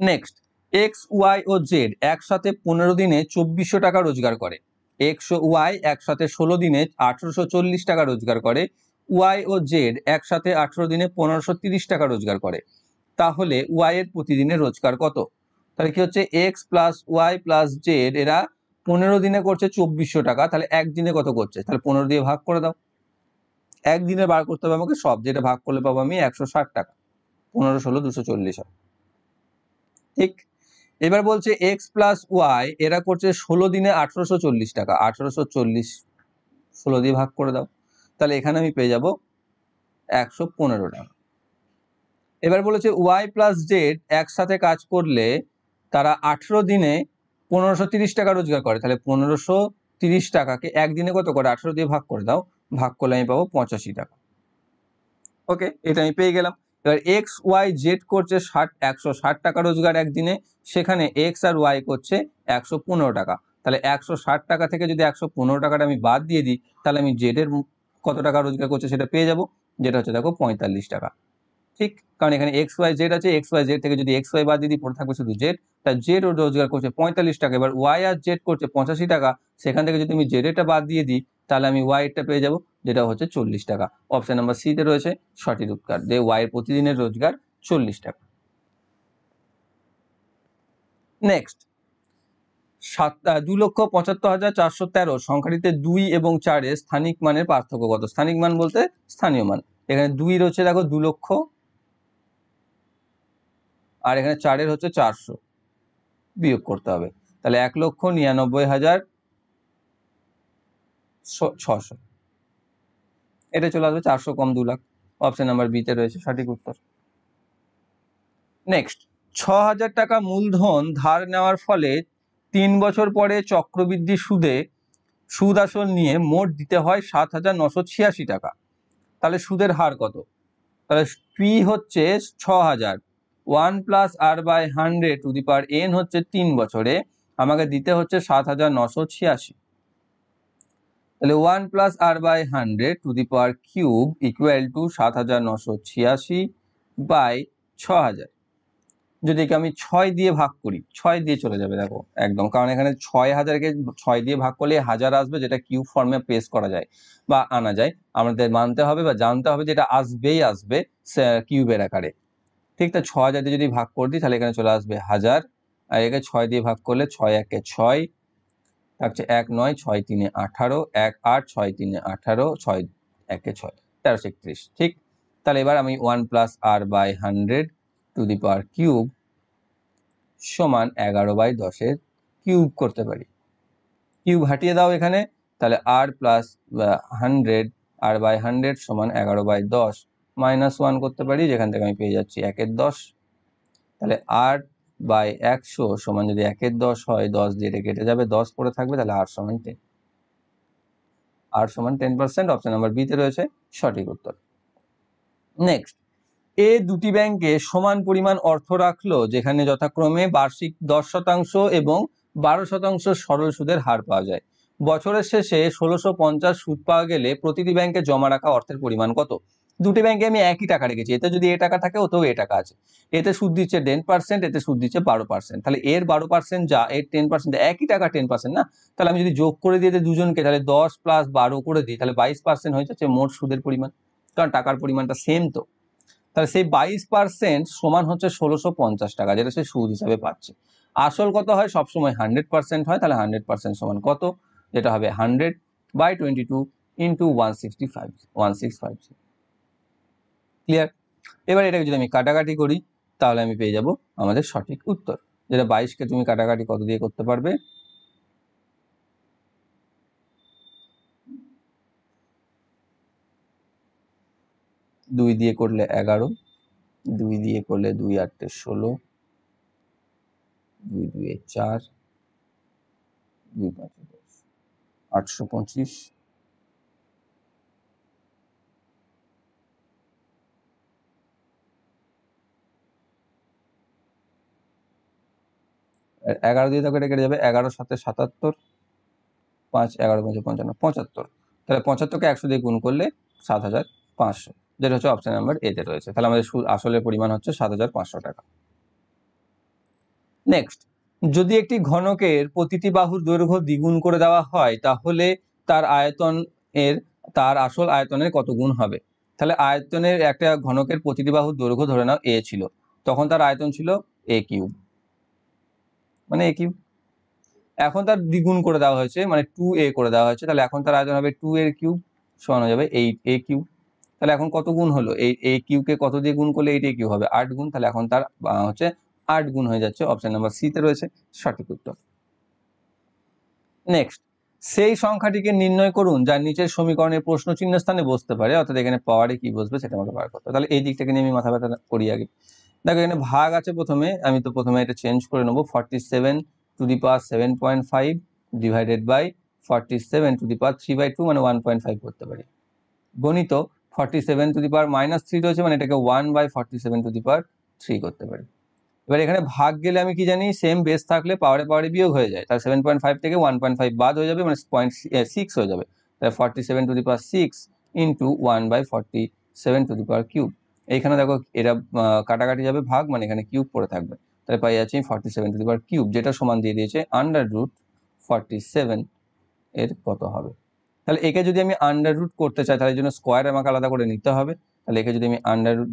নেক্সট, এক্স ওয়াই ও জেড একসাথে 15 দিনে 2400 টাকা রোজগার করে। এক্স ও ওয়াই একসাথে 16 দিনে 1840 টাকা রোজগার করে। ওয়াই ও জেড একসাথে 18 দিনে 1530 টাকা রোজগার করে। তাহলে ওয়াই এর প্রতিদিনের রোজগার কত? তাহলে কি হচ্ছে, X plus Y plus Z এরা 15 দিনে করছে 2400 টাকা, তাহলে একদিনে কত করছে? তাহলে 15 দিয়ে ভাগ করে দাও। একদিনে বার করতে হবে আমাকে সব, যেটা ভাগ করলে পাবো আমি 160 টাকা। 15 16 240 হয়, ঠিক। এবার বলছে এক্স প্লাস ওয়াই এরা করছে 16 দিনে 1840 টাকা। 1840 16 দিয়ে ভাগ করে দাও, তাহলে এখানে আমি পেয়ে যাব 115 টাকা। এবার বলেছে ওয়াই প্লাস জেড একসাথে কাজ করলে তারা 18 দিনে 1530 টাকা রোজগার করে। তাহলে 1530 টাকাকে একদিনে কত করে? 18 দিয়ে ভাগ করে দাও, ভাগ করলে আমি পাবো 85 টাকা। ওকে, এটা আমি পেয়ে গেলাম। এবার এক্স ওয়াই জেড করছে 160 টাকা রোজগার একদিনে, সেখানে এক্স আর ওয়াই করছে 115 টাকা। তাহলে 160 টাকা থেকে যদি 115 টাকাটা আমি বাদ দিয়ে দিই, তাহলে আমি জেড এর কত টাকা রোজগার করছে সেটা পেয়ে যাব, যেটা হচ্ছে দেখো 45 টাকা, ঠিক। কারণ এখানে এক্স ওয়াই জেড আছে, এক্স ওয়াই জেড থেকে যদি এক্স ওয়াই বাদ দিয়ে দিই, পড়ে থাকবে শুধু জেড। তাই জেড ও রোজগার করছে 45 টাকা। এবার ওয়াই আর জেড করছে 85 টাকা, সেখান থেকে যদি আমি জেড এরটা বাদ দিয়ে দিই, তাহলে আমি ওয়াই এরটা পেয়ে যাব, যেটা হচ্ছে 40 টাকা। অপশন নাম্বার সি তে রয়েছে সঠিক উত্তর, যে ওয়াই এর প্রতিদিনের রোজগার 40 টাকা। নেক্সট, 2,75,413 সংখ্যাটিতে 2 এবং 4 এর স্থানিক মানের পার্থক্য কত? স্থানিক মান বলতে স্থানীয় মান। এখানে 2 রয়েছে দেখো 2 লক্ষ, আর এখানে 4 এর হচ্ছে 400, বিয়োগ করতে হবে। তাহলে 1,99,600, এটা চলে আসবে 400 কম 2 লাখ। অপশন নাম্বার বি তে রয়েছে সঠিক উত্তর। নেক্সট, 6,000 টাকা মূলধন ধার নেওয়ার ফলে 3 বছর পরে চক্রবৃদ্ধি সুদ আসল নিয়ে মোট দিতে হয় 7,986 টাকা। তাহলে সুদের হার কত? তাহলে পি হচ্ছে 6,000, 1 + r/100 হচ্ছে 3 বছরে, আমাকে দিতে হচ্ছে 7,986। তাহলে 1 + r/100³ = 7,986/6000। যদি একে আমি 6 দিয়ে ভাগ করি, 6 দিয়ে চলে যাবে দেখো একদম, কারণ এখানে 6,000কে 6 দিয়ে ভাগ করলে 1000 আসবে, যেটা কিউব ফর্মে পেশ করা যায় বা আনা যায়। আমাদের মানতে হবে বা জানতে হবে যেটা আসবেই আসবে কিউবের আকারে, ঠিক। তা 6,000 দিয়ে যদি ভাগ করে দিই, তাহলে এখানে চলে আসবে 1000, আর একে 6 দিয়ে ভাগ করলে 6 1 6, থাকছে 1 9 6 3 18, 1 8 6 3 18, 6 1 6, 1331, ঠিক। তাহলে এবার আমি 1 + r/100³ সমান 11/10 কিউব করতে পারি। কিউব হাটিয়ে দাও এখানে, তাহলে r + 100 r/100 সমান 11/10 -1 করতে পারি, যেখান থেকে আমি পেয়ে যাচ্ছি 1/10। তাহলে r/100 সমান যদি 1/10 হয়, 10 দিয়ে এটা কেটে যাবে, 10 পড়ে থাকবে, তাহলে r সমান 10, r সমান 10%। অপশন নাম্বার বি তে রয়েছে সঠিক উত্তর। নেক্সট, এ দুটি ব্যাংকে সমান পরিমাণ অর্থ রাখলো, যেখানে যথাক্রমে বার্ষিক 10% এবং 12% সরল সুদের হার পাওয়া যায়। বছরের শেষে 1650 সুদ পাওয়া গেলে প্রতিটি ব্যাংকে জমা রাখা অর্থের পরিমাণ কত? দুটি ব্যাংকে আমি একই টাকা রেখেছি, এতে যদি এ টাকা থাকে ওতেও এ টাকা আছে। এতে সুদ দিচ্ছে 10%, এতে সুদ দিচ্ছে 12%। তাহলে এর 12% যা, এর 10%, একই টাকা 10% না। তাহলে আমি যদি যোগ করে দিয়ে দুজনকে, তাহলে 10 + 12 করে দিই, তাহলে 22% হয়ে যাচ্ছে মোট সুদের পরিমাণ, কারণ টাকার পরিমাণটা সেম তো। তাহলে সেই 22% সমান হচ্ছে 1650 টাকা, যেটা সে সুদ হিসাবে পাচ্ছে। আসল কত হয়? সবসময় 100% হয়। তাহলে 100% সমান কত? যেটা হবে 100/22 ইন্টু 1650 ক্লিয়ার। এবার এটাকে যদি আমি কাটাকাটি করি তাহলে আমি পেয়ে যাব আমাদের সঠিক উত্তর, যেটা 22কে তুমি কাটাকাটি কত দিয়ে করতে পারবে, 2 দিয়ে করলে 11, 2 দিয়ে করলে 2 8 16, 2 2 4, 2 5 10, 825, আর 11 দিয়ে তো কেটে কেটে যাবে, 11 7 77, 5 11 5 55 75, তাহলে 75কে 100 দিয়ে গুণ করলে 7500, যেটা হচ্ছে অপশন নাম্বার এতে রয়েছে। তাহলে আমাদের আসলে পরিমাণ হচ্ছে 7500 টাকা। নেক্সট, যদি একটি ঘনকের প্রতিটি বাহুর দৈর্ঘ্য দ্বিগুণ করে দেওয়া হয় তাহলে তার তার আসল আয়তনের কত গুণ হবে? তাহলে আয়তনের একটা ঘনকের প্রতিটি বাহুর দৈর্ঘ্য ধরে নাও a ছিল, তখন তার আয়তন ছিল a কিউব, মানে a কিউব। এখন তার দ্বিগুণ করে দেওয়া হয়েছে, মানে 2a করে দেওয়া হয়েছে, তাহলে এখন তার আয়তন হবে 2 এর কিউব, সমান হয়ে যাবে 8a কিউব। তাহলে এখন কত গুণ হলো, এই a কিউবকে কত দিয়ে গুণ করলে 8a কিউব হবে? 8 গুণ। তাহলে এখন তার হচ্ছে 8 গুণ হয়ে যাচ্ছে, অপশন নাম্বার সি তে রয়েছে সঠিক উত্তর। নেক্সট, সেই সংখ্যাটিকে নির্ণয় করুন যার নিচের সমীকরণের প্রশ্ন চিহ্ন স্থানে বসতে পারে, অর্থাৎ এখানে পাওয়ারে কি বসবে সেটা আমাকে বার করতে হবে। তাহলে এই দিকটাকে নিয়ে আমি মাথা ব্যথা করি আগে। দেখো এখানে ভাগ আছে, প্রথমে আমি তো প্রথমে এটা চেঞ্জ করে নেবো, 47 to the power 7.5 divided by 47 to the power 3/2, মানে 1.5 করতে পারি, গণিত 47 টু দি পাওয়ার -3 রয়েছে, মানে এটাকে 1/47 টু দি পাওয়ার 3 করতে পারি। এবার এখানে ভাগ গেলে আমি কি জানি, সেম বেস থাকলে পাওয়ারে পাওয়ারে বিয়োগ হয়ে যায়, তাহলে 7.5 থেকে 1.5 বাদ হয়ে যাবে, মানে 0.6 হয়ে যাবে। তাহলে 47 to the power 6 into 1/47 two the power cube. এইখানে দেখো এটা কাটাকাটি যাবে, ভাগ মানে এখানে কিউব পড়ে থাকবে, তাহলে পাই যাচ্ছি 47 টু দি পাওয়ার কিউব, যেটা সমান দিয়ে দিয়েছে √47 এর কত হবে। তাহলে একে যদি আমি √ করতে চাই তাহলে জন্য স্কোয়ার আমাকে আলাদা করে নিতে হবে। তাহলে একে যদি আমি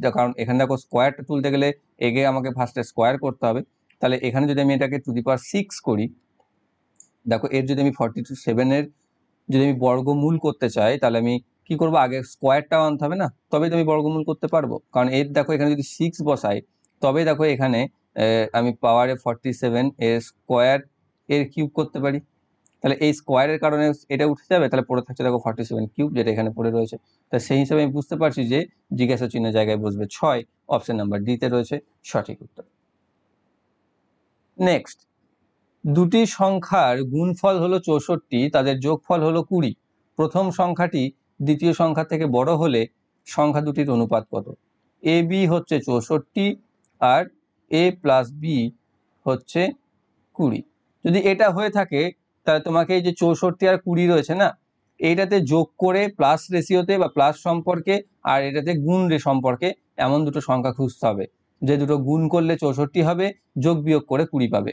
√ কারণ এখানে দেখো স্কোয়ারটা তুলতে গেলে একে আমাকে ফার্স্টে স্কোয়ার করতে হবে। তাহলে এখানে যদি আমি এটাকে টু দি পাওয়ার 6 করি, দেখো এর যদি আমি 47 এর যদি আমি বর্গমূল করতে চাই তাহলে আমি কি করব, আগে স্কোয়ারটাও আনতে হবে না, তবেই তো আমি বর্গমূল করতে পারবো। কারণ এর দেখো এখানে যদি 6 বসাই তবে দেখো এখানে আমি পাওয়ারে 47 এর স্কোয়ার এর কিউব করতে পারি। তাহলে এই স্কোয়ারের কারণে এটা উঠে যাবে, তাহলে পড়ে থাকছে দেখো 47 কিউব, যেটা এখানে পড়ে রয়েছে। তা সেই হিসাবে আমি বুঝতে পারছি যে জিজ্ঞাসা চিহ্ন জায়গায় বসবে 6, অপশন নাম্বার ডি তে রয়েছে সঠিক উত্তর। নেক্সট, দুটি সংখ্যার গুণফল হলো 64, তাদের যোগফল হলো 20। প্রথম সংখ্যাটি দ্বিতীয় সংখ্যা থেকে বড় হলে সংখ্যা দুটির অনুপাত কত? এ বি হচ্ছে 64 আর a প্লাস বি হচ্ছে 20। যদি এটা হয়ে থাকে তাহলে তোমাকে এই যে 64 আর 20 রয়েছে না, এইটাতে যোগ করে প্লাস রেশিওতে বা প্লাস সম্পর্কে আর এটাতে গুণ সম্পর্কে এমন দুটো সংখ্যা খুঁজতে হবে, যে দুটো গুণ করলে 64 হবে, যোগ বিয়োগ করে 20 পাবে।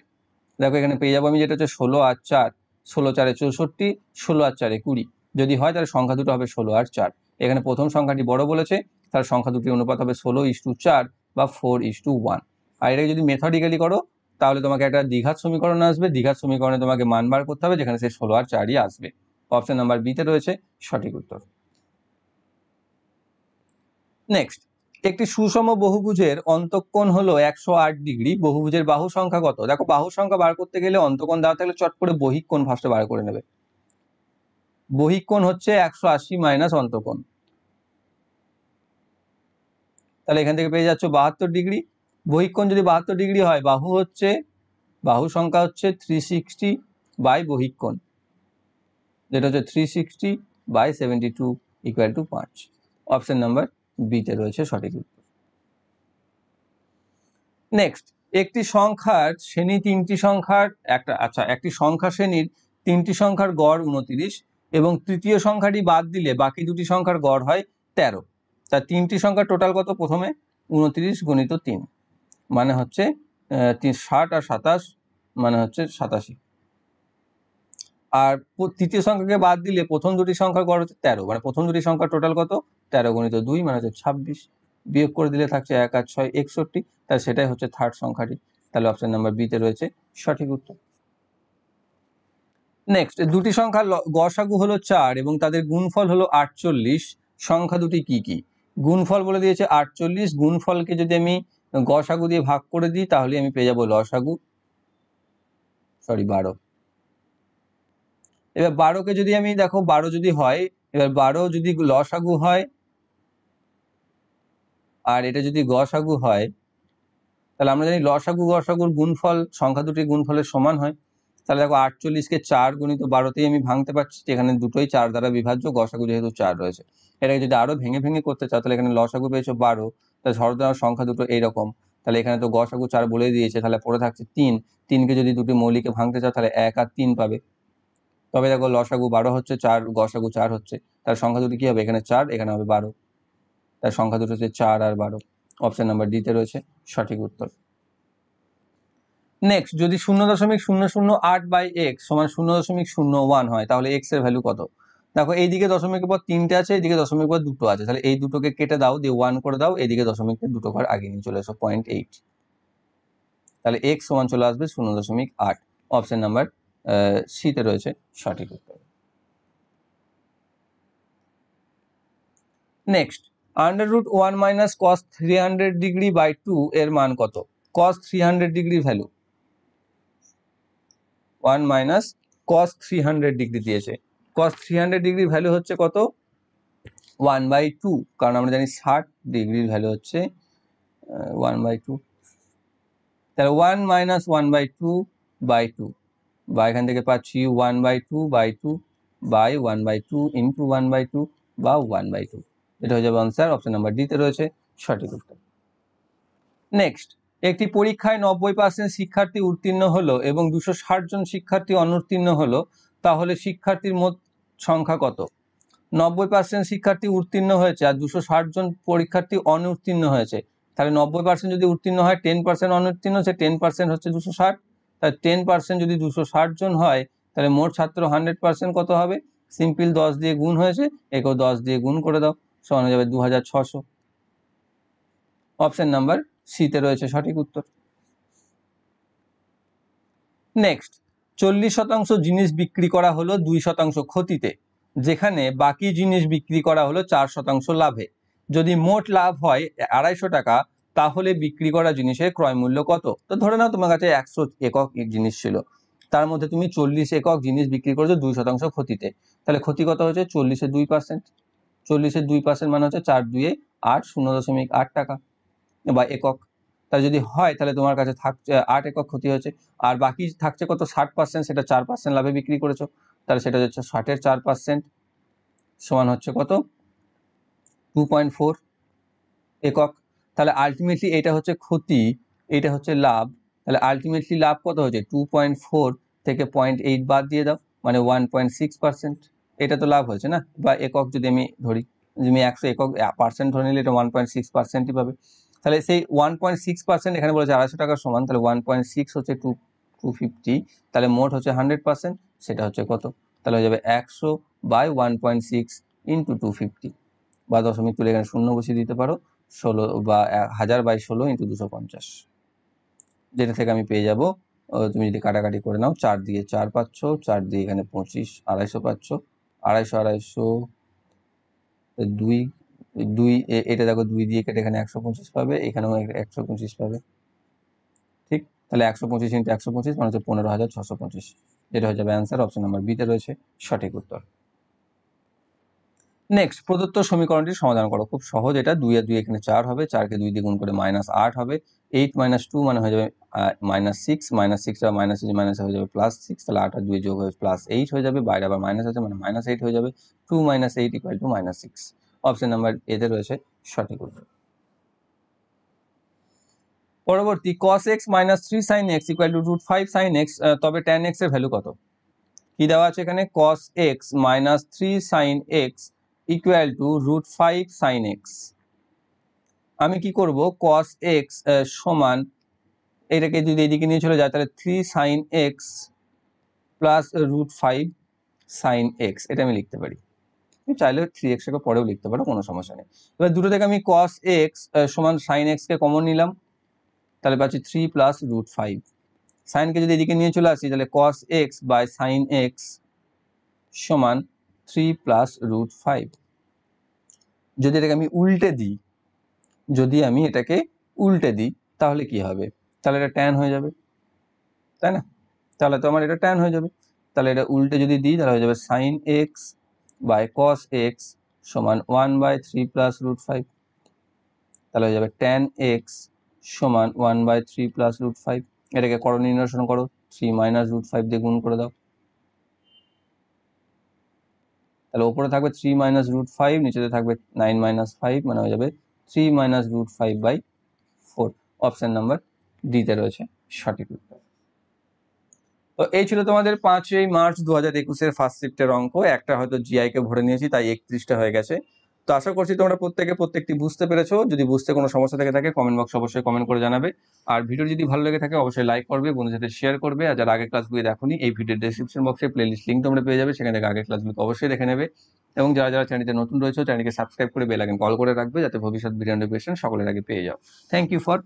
দেখো এখানে পেয়ে যাবো আমি, যেটা হচ্ছে 16 আর 4, 16 4 64, 16 আর 4 20। যদি হয় তাহলে সংখ্যা দুটো হবে 16 আর 4। এখানে প্রথম সংখ্যাটি বড় বলেছে, তার সংখ্যা দুটির অনুপাত হবে 16:4 বা 4:1। আর এটাকে যদি মেথডিক্যালি করো তাহলে তোমাকে একটা দ্বিঘাত সমীকরণ আসবে, দ্বিঘাত সমীকরণে তোমাকে মান বার করতে হবে, যেখানে সেই 16 আর 4ই আসবে। অপশন নাম্বার বি তে রয়েছে সঠিক উত্তর। নেক্সট, একটি সুষম বহুভুজের অন্তঃকোণ হলো 108 ডিগ্রি, বহুভুজের বাহু সংখ্যা কত? দেখো বাহু সংখ্যা বার করতে গেলে অন্তঃকোণ দেওয়া থাকলে চট করে বহিঃকোণ ফার্স্টে বার করে নেবে। বহিঃকোণ হচ্ছে 180 মাইনাস অন্তঃকোণ, তাহলে এখান থেকে পেয়ে যাচ্ছ 72 ডিগ্রি। বহিঃকোণ যদি 72 ডিগ্রি হয়, বাহু সংখ্যা হচ্ছে 360 বাই বহিঃকোণ, যেটা হচ্ছে 360 by 72 equal to 5। Option number B তে রয়েছে সঠিক উত্তর। নেক্সট, একটি সংখ্যার শ্রেণী তিনটি সংখ্যার একটি সংখ্যা শ্রেণীর তিনটি সংখ্যার গড় 29 এবং তৃতীয় সংখ্যাটি বাদ দিলে বাকি দুটি সংখ্যার গড় হয় 13। তা তিনটি সংখ্যার টোটাল কত? প্রথমে 29 গুণিত 3 মানে হচ্ছে 60 আর 27 মানে হচ্ছে 87। আর তৃতীয় সংখ্যাকে বাদ দিলে প্রথম দুটি সংখ্যার গড় হচ্ছে 13, মানে প্রথম দুটি সংখ্যার টোটাল কত? 13 গুণিত 2 মানে হচ্ছে 26, বিয়োগ করে দিলে থাকছে 1 আর 6 61, তাহলে সেটাই হচ্ছে থার্ড সংখ্যাটি। তাহলে অপশন নাম্বার বি তে রয়েছে সঠিক উত্তর। নেক্সট, দুটি সংখ্যার গসাগু হলো 4 এবং তাদের গুণফল হলো 48, সংখ্যা দুটি কি কি? গুণফল বলে দিয়েছে 48, গুণফলকে যদি আমি গসাগু দিয়ে ভাগ করে দিই তাহলে আমি পেয়ে যাবো লসাগু, 12। এবার 12কে যদি আমি দেখো 12 যদি হয়, এবার 12 যদি লসাগু হয় আর এটা যদি গসাগু হয়, তাহলে আমরা জানি লসাগু গসাগুর গুণফল সংখ্যা দুটির গুণফলের সমান হয়। তাহলে দেখো 48কে 4 গুণিত 12তেই আমি ভাঙতে পারছি, এখানে দুটোই 4 দ্বারা বিভাজ্য, গসাগু যেহেতু 4 রয়েছে। এটাকে যদি আরো ভেঙে ভেঙে করতে চাও তাহলে এখানে লসাগু পেয়েছো 12, তাহলে সরলরেখার সংখ্যা দুটো এইরকম, তাহলে এখানে তো গসাগু 4 বলে দিয়েছে, তাহলে পড়ে থাকছে 3, 3কে যদি দুটি মৌলিকে ভাঙতে চাও তাহলে 1 আর 3 পাবে। তবে দেখো লসাগু 12 হচ্ছে, 4 গসাগু 4 হচ্ছে, তার সংখ্যা দুটি কি হবে? এখানে 4, এখানে হবে 12, তার সংখ্যা দুটো হচ্ছে 4 আর 12। অপশন নাম্বার ডিতে রয়েছে সঠিক উত্তর। নেক্সট, যদি 0.008 বাই এক্স সমান 0.01 হয় তাহলে এক্স এর ভ্যালু কত? দেখো এইদিকে দশমিকের পর 3টে আছে, এইদিকে দশমিকের পর 2টো আছে, তাহলে এই দুটোকে কেটে দাও, দিয়ে 1 করে দাও, এইদিকে দশমিককে 2টো ঘর আগে নিয়ে চলে এসো, 0.8, তাহলে এক্স সমান চলে আসবে 0.8। অপশন নাম্বার সিতে রয়েছে সঠিক উত্তর। Next, √1 minus cos 300 degree by 2 এর মান কত? কস 300 ডিগ্রির ভ্যালু 1 মাইনাস কস 300 ডিগ্রি দিয়েছে, কস 300 ডিগ্রির ভ্যালু হচ্ছে কত? 1/2, কারণ আমরা জানি 60 ডিগ্রির ভ্যালু হচ্ছে 1/2, তাহলে 1 মাইনাস 1/2/2, বা এখান থেকে পাচ্ছি 1/2/2 বাই 1/2 ইন্টু 1/2 বা 1/2, এটা হয়ে যাবে আনসার। অপশন নাম্বার ডিতে রয়েছে সঠিক উত্তর। নেক্সট, একটি পরীক্ষায় 90% শিক্ষার্থী উত্তীর্ণ হলো এবং 260 জন শিক্ষার্থী অনুত্তীর্ণ হলো, তাহলে শিক্ষার্থীর মোট সংখ্যা কত? 90% শিক্ষার্থী উত্তীর্ণ হয়েছে আর 260 জন পরীক্ষার্থী অনুত্তীর্ণ হয়েছে, তাহলে 90% যদি উত্তীর্ণ হয়, 10% অনুত্তীর্ণ হচ্ছে, 10% হচ্ছে 260, তাহলে 10% যদি 260 জন হয় তাহলে মোট ছাত্র 100% কত হবে? সিম্পল 10 দিয়ে গুণ হয়েছে, একেও 10 দিয়ে গুণ করে দাও, সমান হয়ে যাবে 2600। অপশন নাম্বার সিতে রয়েছে সঠিক উত্তর। নেক্সট, 40% জিনিস বিক্রি করা হলো 2% ক্ষতিতে, যেখানে বাকি জিনিস বিক্রি করা হলো 4% লাভে। যদি মোট লাভ হয় 250 টাকা, তাহলে বিক্রি করা জিনিসের ক্রয় মূল্য কত? তো ধরে নাও তোমার কাছে 100 একক জিনিস ছিল, তার মধ্যে তুমি 40 একক জিনিস বিক্রি করেছো 2% ক্ষতিতে, তাহলে ক্ষতি কত হচ্ছে? 40-এর 2%, 40-এর 2% মানে হচ্ছে 4 2 8, 0.8 টাকা বা একক। তাই যদি হয় তাহলে তোমার কাছে থাকছে 8 একক ক্ষতি হয়েছে, আর বাকি থাকছে কত? 60%, সেটা 4% লাভে বিক্রি করেছো, তাহলে সেটা হচ্ছে 60-এর 4% সমান হচ্ছে কত? 2.4 একক। তাহলে আলটিমেটলি এটা হচ্ছে ক্ষতি, এটা হচ্ছে লাভ, তাহলে আলটিমেটলি লাভ কত হচ্ছে? 2.4 থেকে 0.8 বাদ দিয়ে দাও, মানে 1.6%, এটা তো লাভ হয়েছে না? বা একক যদি আমি ধরি, যদি আমি 100 একক পার্সেন্ট ধরে নিলে এটা 1.6%ই পাবে। তাহলে সেই 1.6% এখানে বলেছে 250 টাকার সমান, তাহলে 1.6 হচ্ছে 250, তাহলে মোট হচ্ছে 100%, সেটা হচ্ছে কত? তাহলে হয়ে যাবে 100/1.6 ইন্টু 250, বা দশমিক তুলে এখানে শূন্য বসিয়ে দিতে পারো, 16 বা 1000/16 ইন্টু 250, যেটা থেকে আমি পেয়ে যাব, তুমি যদি কাটাকাটি করে নাও, 4 দিয়ে 4 পাচ্ছ, 4 দিয়ে এখানে 25, 250 পাচ্ছ, 250 2 2 এটা দেখো 2 দিয়ে কেটে এখানে 125 পাবে, এখানেও 125 পাবে, ঠিক? তাহলে 125 ইন্টু 125 মানে হচ্ছে 15,625, যেটা হয়ে যাবে অ্যান্সার। অপশন নাম্বার বিতে রয়েছে সঠিক উত্তর। নেক্সট, প্রদত্ত সমীকরণটি সমাধান করো। খুব সহজ এটা, 2 আর 2 এখানে 4 হবে, 4কে 2 দিয়ে গুণ করে -8 হবে, 8 - 2 মানে হয়ে যাবে -6, -6 আর মাইনাস হয়ে যাবে +6, তাহলে 8 আর 2 যোগ হয়ে +8 হয়ে যাবে, বাইরে আবার মাইনাস আছে মানে -8 হয়ে যাবে, 2 - 8 = -6। অপশন নাম্বার এতে রয়েছে সঠিক উত্তর। পরবর্তী, cos x - 3 sin x = √5 sin x, তবে tan x এর ভ্যালু কত? কি দেওয়া আছে এখানে? cos x - 3 sin x = √5 sin x। আমি কি করব? cos x সমান, এটাকে যদি এদিকে নিয়ে চলে যায় তাহলে 3 sin x plus √5 sin x, এটা আমি লিখতে পারি। তুমি চাইলে 3x কে পরেও লিখতে পারো, কোনো সমস্যা নেই। এবার দুটো থেকে আমি cos x সমান sin x কে কমন নিলাম, তাহলে পাচ্ছি 3 প্লাস √5 সাইনকে যদি এদিকে নিয়ে চলে আসি তাহলে cos x by sin x সমান 3 প্লাস রুট 5। যদি এটাকে আমি উল্টে দিই, তাহলে কি হবে? তাহলে এটা ট্যান হয়ে যাবে, তাই না? তাহলে তো আমার এটা ট্যান হয়ে যাবে। তাহলে এটা উল্টে যদি দিই তাহলে হয়ে যাবে sin x by cos x সমান 1/3 প্লাস রুট 5। তাহলে হয়ে যাবে tan x সমান 1/3 প্লাস রুট 5। এটাকে করণীয় নিরসন করো, 3 মাইনাস রুট 5 দিয়ে গুণ করে দাও। তাহলে উপরে থাকবে 3 মাইনাস রুট 5, নিচেতে থাকবে 9 মাইনাস 5, মানে হয়ে যাবে 3 মাইনাস রুট 5/4। অপশন নাম্বার ডিতে রয়েছে সঠিক উত্তর। তো এই ছিল তোমাদের 5ই মার্চ 2021-এর ফার্স্ট শিফটের অঙ্ক। একটা হয়তো জিআই কে ভরে নিয়েছি, তাই 31টা হয়ে গেছে। তো আশা করছি তোমরা প্রত্যেকটি বুঝতে পেরেছো। যদি বুঝতে কোনো সমস্যা থেকে থাকে কমেন্ট বক্সে অবশ্যই কমেন্ট করে জানাবে। আর ভিডিও যদি ভালো লেগে থাকে অবশ্যই লাইক করবে, বন্ধুদের সাথে শেয়ার করবে। আর যারা আগের ক্লাসগুলি দেখোনি, এই ভিডিওর ডেসক্রিপশন বক্সে প্লেলিস্ট লিঙ্ক তোমরা পেয়ে যাবে, সেখান থেকে আগের ক্লাসগুলোকে অবশ্যই দেখে নেবে। এবং যারা চ্যানেলটিতে নতুন রয়েছে চ্যানেলকে সাবস্ক্রাইব করে বেল আইকন কল করে রাখবে, যাতে ভবিষ্যৎ ভিডিও নোটিফিকেশন সকলের আগে পেয়ে যাও। Thank you for